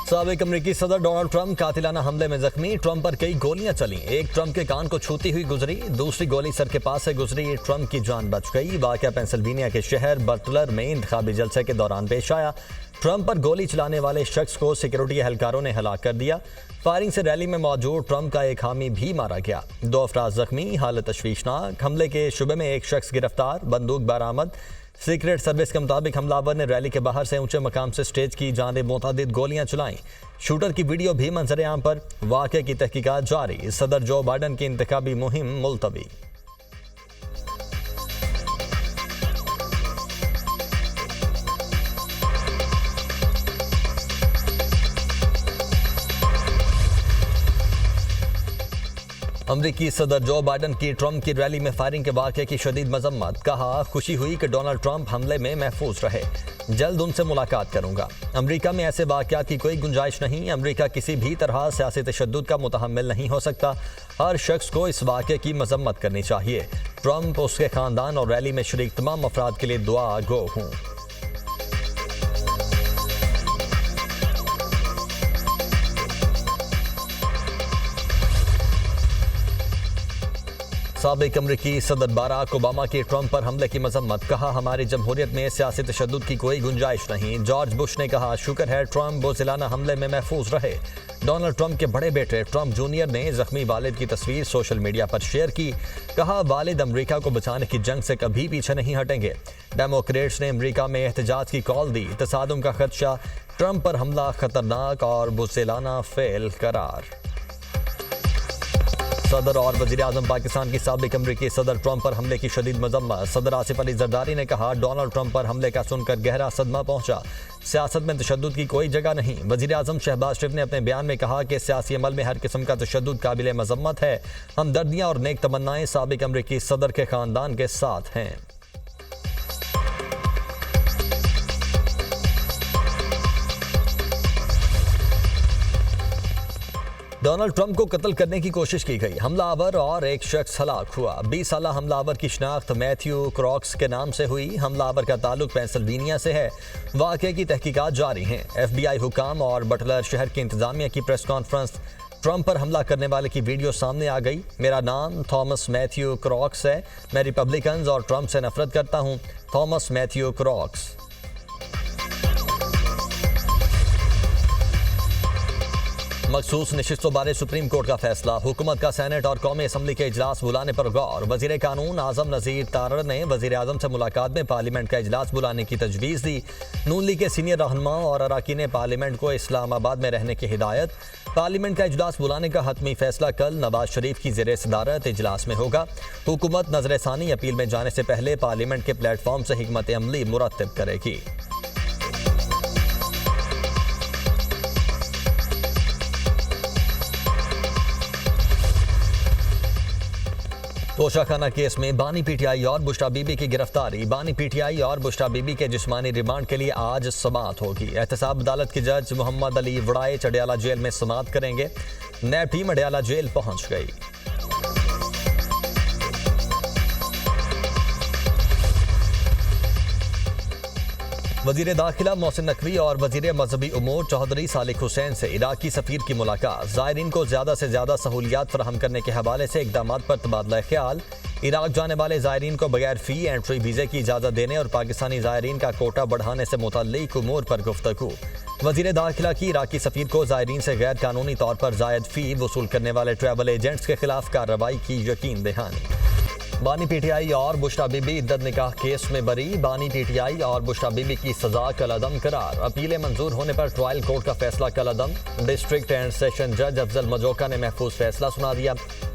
साबिक अमेरिकी सदर डोनाल्ड ट्रंप कातिलाना हमले में जख्मी। ट्रंप पर कई गोलियां चली। एक ट्रंप के कान को छूती हुई गुजरी, दूसरी गोली सर के पास से गुजरी। ट्रंप की जान बच गई। वाकया पेंसिल्वेनिया के शहर बटलर में इंतखाबी जलसे के दौरान पेश आया। ट्रंप पर गोली चलाने वाले शख्स को सिक्योरिटी एहलकारों ने हलाक कर दिया। फायरिंग से रैली में मौजूद ट्रंप का एक हामी भी मारा गया। 2 अफराद जख्मी, हालत तशवीशनाक। हमले के शुबे में एक शख्स गिरफ्तार, बंदूक बरामद। सीक्रेट सर्विस के मुताबिक हमलावर ने रैली के बाहर से ऊंचे मकाम से स्टेज की जानिब मुतअद्दिद गोलियां चलाईं। शूटर की वीडियो भी मंजर आम पर। वाक़े की तहकीकात जारी। सदर जो बाइडन की इंतखाबी मुहिम मुलतवी। अमरीकी सदर जो बाइडन की ट्रंप की रैली में फायरिंग के वाक़े की शदीद मजम्मत। कहा, खुशी हुई कि डोनाल्ड ट्रंप हमले में महफूज रहे। जल्द उनसे मुलाकात करूंगा। अमरीका में ऐसे वाक़यात की कोई गुंजाइश नहीं। अमरीका किसी भी तरह सियासी तशद्दुद का मुतहम्मिल नहीं हो सकता। हर शख्स को इस वाक़े की मजम्मत करनी चाहिए। ट्रंप, उसके खानदान और रैली में शरीक तमाम अफराद के लिए दुआ गो हूँ। साबिक अमरीकी सदर बाराक ओबामा की ट्रंप पर हमले की मजम्मत। कहा, हमारी जमहूरियत में सियासी तशद्दुद की कोई गुंजाइश नहीं। जॉर्ज बुश ने कहा, शुक्र है ट्रंप बुज़िलाना हमले में महफूज रहे। डोनाल्ड ट्रंप के बड़े बेटे ट्रंप जूनियर ने जख्मी वालिद की तस्वीर सोशल मीडिया पर शेयर की। कहा, वालिद अमरीका को बचाने की जंग से कभी पीछे नहीं हटेंगे। डेमोक्रेट्स ने अमरीका में एहतजाज की कॉल दी। तसादुम का खदशा, ट्रंप पर हमला खतरनाक और बुज़िलाना फेल करार। सदर और वज़ीर आज़म पाकिस्तान की साबिक अमरीकी सदर ट्रंप पर हमले की शदीद मजम्मत। सदर आसिफ अली जरदारी ने कहा, डोनाल्ड ट्रंप पर हमले का सुनकर गहरा सदमा पहुंचा। सियासत में तशद्दुद की कोई जगह नहीं। वज़ीर आज़म शहबाज शरीफ ने अपने बयान में कहा कि सियासी अमल में हर किस्म का तशद्दुद काबिल मजम्मत है। हमदर्दियाँ और नेक तमन्नाएं साबिक अमरीकी सदर के खानदान के साथ हैं। डोनाल्ड ट्रंप को कत्ल करने की कोशिश की गई। हमलावर और एक शख्स हलाक हुआ। 20 साला हमलावर की शनाख्त मैथ्यू क्रॉक्स के नाम से हुई। हमलावर का ताल्लुक पेंसिल्वेनिया से है। वाक़े की तहकीकात जारी हैं। FBI हुकाम और बटलर शहर की इंतजामिया की प्रेस कॉन्फ्रेंस। ट्रंप पर हमला करने वाले की वीडियो सामने आ गई। मेरा नाम थॉमस मैथ्यू क्रॉक्स है। मैं रिपब्लिकन और ट्रंप से नफरत करता हूँ। Thomas Matthew Crocs. मखसूस नशिस्तों बारे सुप्रीम कोर्ट का फैसला। हुकूमत का सेनेट और कौमी असम्बली के इजलास बुलाने पर गौर। वजीर कानून आजम नज़ीर तारर ने वजीर आजम से मुलाकात में पार्लियामेंट का इजलास बुलाने की तजवीज़ दी। नून लीग के सीनियर रहनुमा और अरकान पार्लियामेंट को इस्लामाबाद में रहने की हिदायत। पार्लियामेंट का इजलास बुलाने का हतमी फैसला कल नवाज शरीफ की ज़ेरे सदारत इजलास में होगा। हुकूमत नजरसानी अपील में जाने से पहले पार्लियामेंट के प्लेटफॉर्म से हिकमत अमली मुरत्तिब करेगी। तोशाखाना केस में बानी पीटीआई और बुशरा बीबी की गिरफ्तारी। बानी पीटीआई और बुशरा बीबी के जिस्मानी रिमांड के लिए आज समाअत होगी। एहतसाब अदालत के जज मोहम्मद अली वड़ाए अडयाला जेल में समाअत करेंगे। नैब टीम अडयाला जेल पहुंच गई। वजीर दाखिला मोहसिन नकवी और वजीर मजहबी उमूर चौधरी सालिक हुसैन से इराकी सफीर की मुलाकात। ज़ायरीन को ज़्यादा से ज़्यादा सहूलियात फराहम करने के हवाले से इक़दामात पर तबादला ख्याल। इराक जाने वाले ज़ायरीन को बगैर फ़ी एंट्री वीज़े की इजाज़त देने और पाकिस्तानी ज़ायरीन का कोटा बढ़ाने से मुतल्लिक़ उमूर पर गुफ्तगू। वजीर दाखिला की इराकी सफीर को ज़ायरीन से गैर कानूनी तौर पर ज़ायद फ़ी वसूल करने वाले ट्रैवल एजेंट्स के खिलाफ कार्रवाई की यकीन दहानी। बानी पीटीआई और बुशरा बीबी इद्दत निकाह केस में बरी। बानी पीटीआई और बुशरा बीबी की सजा कलअदम करार। अपीलें मंजूर होने पर ट्रायल कोर्ट का फैसला कलअदम। डिस्ट्रिक्ट एंड सेशन जज अफजल मजोका ने महफूज फैसला सुना दिया।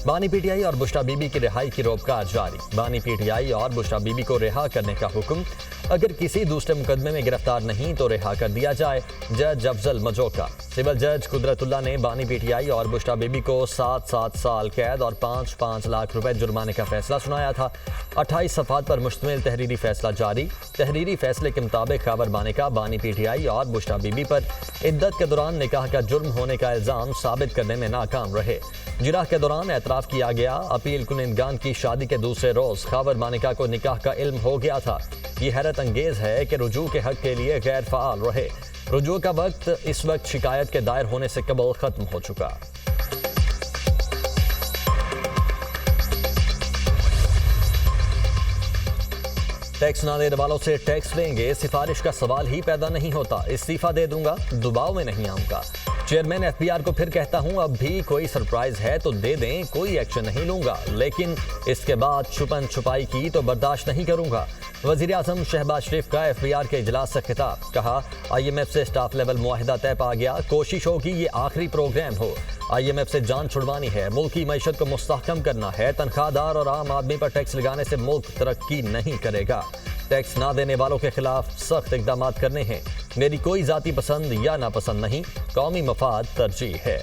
बानी पीटीआई और बुशरा बीबी की रिहाई की रोककार जारी। बानी पीटीआई और बुशरा बीबी को रिहा करने का हुक्म। अगर किसी दूसरे मुकदमे में गिरफ्तार नहीं तो रिहा कर दिया जाए। जज अफजल मजोका। सिविल जज कुदरतुल्लाह ने बानी पीटीआई और बुशरा बीबी को 7 साल कैद और 5 लाख रुपए जुर्माने का फैसला सुनाया था। 28 सफ़हात पर मुश्तमिल तहरीरी फैसला जारी। तहरीरी फैसले के मुताबिक खबर बाने का बानी पीटीआई और बुशरा बीबी पर इद्दत के दौरान निकाह का जुर्म होने का इल्ज़ाम साबित करने में नाकाम रहे। जिराह के दौरान एतराफ़ किया गया। अपील कुनिंदगान की शादी के दूसरे रोज़ खबर मानिका को निकाह का इल्म हो गया था। ये हैरत अंगेज है कि रुजू के हक के लिए गैर फाल रहे। रुजू का वक्त इस वक्त शिकायत के दायर होने से कबल खत्म हो चुका। टैक्स ना देने वालों से टैक्स लेंगे, सिफारिश का सवाल ही पैदा नहीं होता। इस्तीफा दे दूंगा, दबाव में नहीं आऊंगा। चेयरमैन एफबीआर को फिर कहता हूं, अब भी कोई सरप्राइज है तो दे दें, कोई एक्शन नहीं लूंगा, लेकिन इसके बाद छुपन छुपाई की तो बर्दाश्त नहीं करूंगा। वजीर आजम शहबाज शरीफ का एफबीआर के इजलास से खिताब, कहा IMF से स्टाफ लेवल मुआहिदा तय पा गया, कोशिश होगी ये आखिरी प्रोग्राम हो। IMF से जान छुड़वानी है, मुल्क की मईशत को मुस्तहकम करना है। तनख्वाहदार और आम आदमी पर टैक्स लगाने से मुल्क तरक्की नहीं करेगा। टैक्स ना देने वालों के खिलाफ सख्त इकदाम करने हैं। मेरी कोई जाती पसंद या नापसंद नहीं, कौमी मफाद तरजीह है।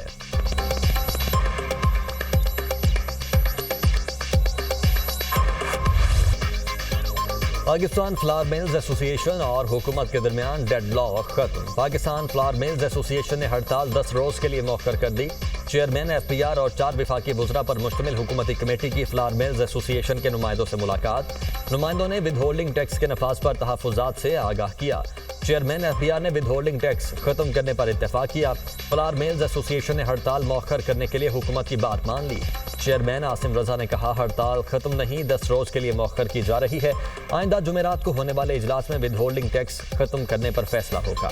पाकिस्तान फ्लावर मिल्स एसोसिएशन और हुकूमत के दरमियान डेडलॉक खत्म। पाकिस्तान फ्लावर मिल्स एसोसिएशन ने हड़ताल 10 रोज के लिए मौखर कर दी। चेयरमैन एफबीआर और 4 विफाकी वुज़रा पर मुश्तमिल हुकूमती कमेटी की फ्लावर मिल्स एसोसिएशन के नुमाइंदों से मुलाकात। नुमाइंदों ने विद होल्डिंग टैक्स के नफाज पर तहफ़्फ़ुज़ात से आगाह किया। चेयरमैन एफबीआर ने विद होल्डिंग टैक्स खत्म करने पर इत्तेफाक किया। फ्लावर मिल्स एसोसिएशन ने हड़ताल मौखर करने के लिए हुकूमत की बात मान ली। चेयरमैन आसिम रजा ने कहा, हड़ताल खत्म नहीं, 10 रोज के लिए मौखर की जा रही है। आइंदा जुमेरात को होने वाले इजलास में विद होल्डिंग टैक्स खत्म करने पर फैसला होगा।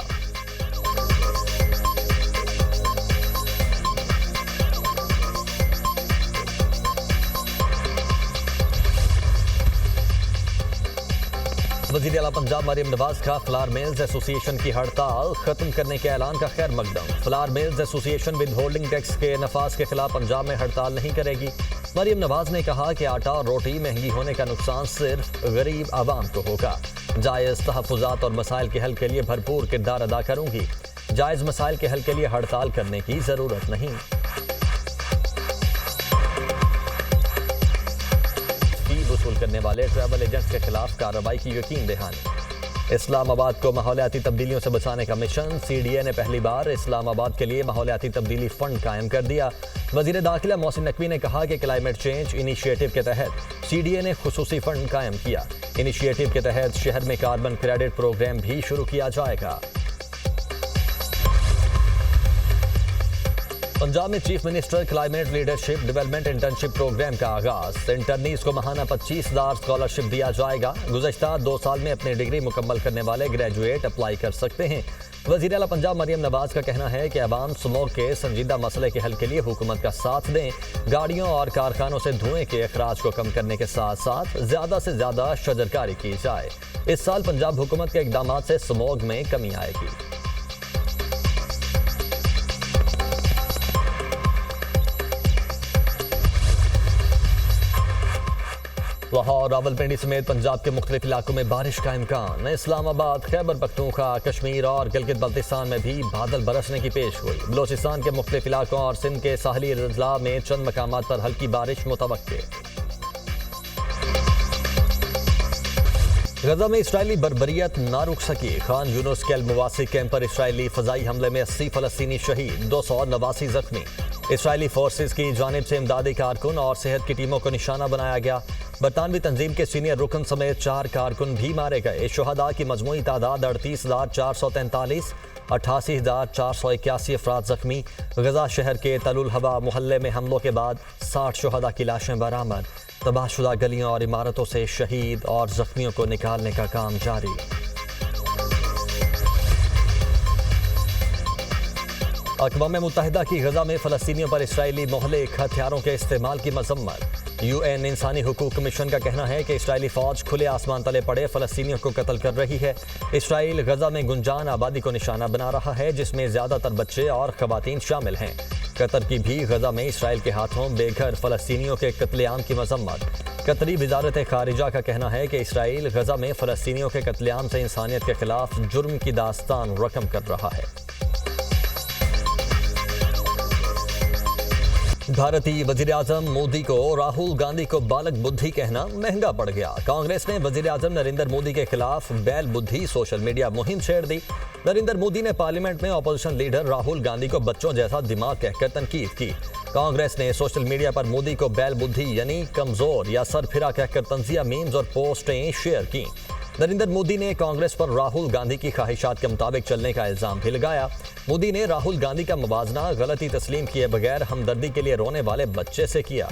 वज़ीर आला पंजाब मरियम नवाज का फ्लावर मिल्स एसोसिएशन की हड़ताल खत्म करने के ऐलान का खैर मकदम। Flour mills association withholding tax के नफाज के खिलाफ पंजाब में हड़ताल नहीं करेगी। मरियम नवाज ने कहा कि आटा और रोटी महंगी होने का नुकसान सिर्फ गरीब आवाम को होगा। जायज़ तहफ़्फ़ुज़ात और मसाइल के हल के लिए भरपूर किरदार अदा करूंगी। जायज़ मसाइल के हल के लिए हड़ताल करने की ज़रूरत नहीं। वसूल करने वाले ट्रैवल एजेंट्स के खिलाफ कार्रवाई की यकीन दहानी। इस्लामाबाद को माहौलियाती तब्दीलियों से बचाने का मिशन। CDA ने पहली बार इस्लामाबाद के लिए माहौलियाती तब्दीली फंड कायम कर दिया। वज़ीर दाखिला मोहसिन नकवी ने कहा कि क्लाइमेट चेंज इनिशिएटिव के तहत CDA ने खुसूसी फंड कायम किया। इनिशिएटिव के तहत शहर में कार्बन क्रेडिट प्रोग्राम भी शुरू किया जाएगा। पंजाब में chief minister climate leadership development internship programme का आगाज। इंटर्नीज को माहाना 25,000 स्कॉलरशिप दिया जाएगा। गुज़श्ता 2 साल में अपनी डिग्री मुकम्मल करने वाले ग्रेजुएट अप्लाई कर सकते हैं। वज़ीर आला पंजाब मरियम नवाज का कहना है कि अवाम स्मोक के संजीदा मसले के हल के लिए हुकूमत का साथ दें। गाड़ियों और कारखानों से धुएं के अखराज को कम करने के साथ साथ ज़्यादा से ज़्यादा शजरकारी की जाए। इस साल पंजाब हुकूमत के इकदाम से स्मोक में कमी आएगी। लाहौर, रावलपिंडी समेत पंजाब के मुख्तलिफ इलाकों में बारिश का इम्कान। इस्लामाबाद, खैबर पख्तूनख्वा, कश्मीर और गिलगित बल्तिस्तान में भी बादल बरसने की पेश गोई। बलोचिस्तान के मुख्तलिफ इलाकों और सिंध के साहली अजला में चंद मकामात पर हल्की बारिश मुतवक्के। गजा में इसराइली बर्बरियत ना रुक सकी। खान यूनुस के अल-मुवासी कैंप पर इसराइली फजाई हमले में 80 फलस्तीनी शहीद, 289 जख्मी। इसराइली फोर्सेस की जानिब से इमदादी कारकुन और सेहत की टीमों को निशाना बनाया गया। बरतानवी तंजीम के सीनियर रुकन समेत 4 कारकुन भी मारे गए। शुहदा की मजमूई तादाद 38,443, 88,481 अफराद जख्मी। गजा शहर के तलुल हवा मोहल्ले में हमलों के बाद 60 शुहदा की लाशें बरामद। तबाहशुदा गलियों और इमारतों से शहीद और जख्मियों को निकालने का काम जारी। अक़वाम मुत्तहिदा की गजा में फ़लस्तीनियों पर इसराइली मोहलिक हथियारों के इस्तेमाल की मजम्मत। UN इंसानी हुकूक कमीशन का कहना है कि इसराइली फ़ौज खुले आसमान तले पड़े फ़लस्तीनियों को कत्ल कर रही है। इसराइल गजा में गुंजान आबादी को निशाना बना रहा है, जिसमें ज़्यादातर बच्चे और ख़वातीन शामिल हैं। कतर की भी गजा में इसराइल के हाथों बेघर फ़लस्तीनियों के कत्लेआम की मजम्मत। कतरी वज़ारत ख़ारिजा का कहना है कि इसराइल गजा में फ़लस्तीनियों के कत्लेआम से इंसानियत के खिलाफ जुर्म की दास्तान रकम कर रहा है। भारतीय वजीर आजम मोदी को राहुल गांधी को बालक बुद्धि कहना महंगा पड़ गया। कांग्रेस ने वजीर आजम नरेंद्र मोदी के खिलाफ बैल बुद्धि सोशल मीडिया मुहिम छेड़ दी। नरेंद्र मोदी ने पार्लियामेंट में अपोजिशन लीडर राहुल गांधी को बच्चों जैसा दिमाग कहकर तनकीद की। कांग्रेस ने सोशल मीडिया पर मोदी को बैल बुद्धि यानी कमजोर या सरफिरा कहकर तंजिया मीम्स और पोस्टें शेयर की। नरेंद्र मोदी ने कांग्रेस पर राहुल गांधी की ख्वाहिशात के मुताबिक चलने का इल्जाम भी लगाया। मोदी ने राहुल गांधी का मुवाजना गलती तस्लीम किए बगैर हमदर्दी के लिए रोने वाले बच्चे से किया।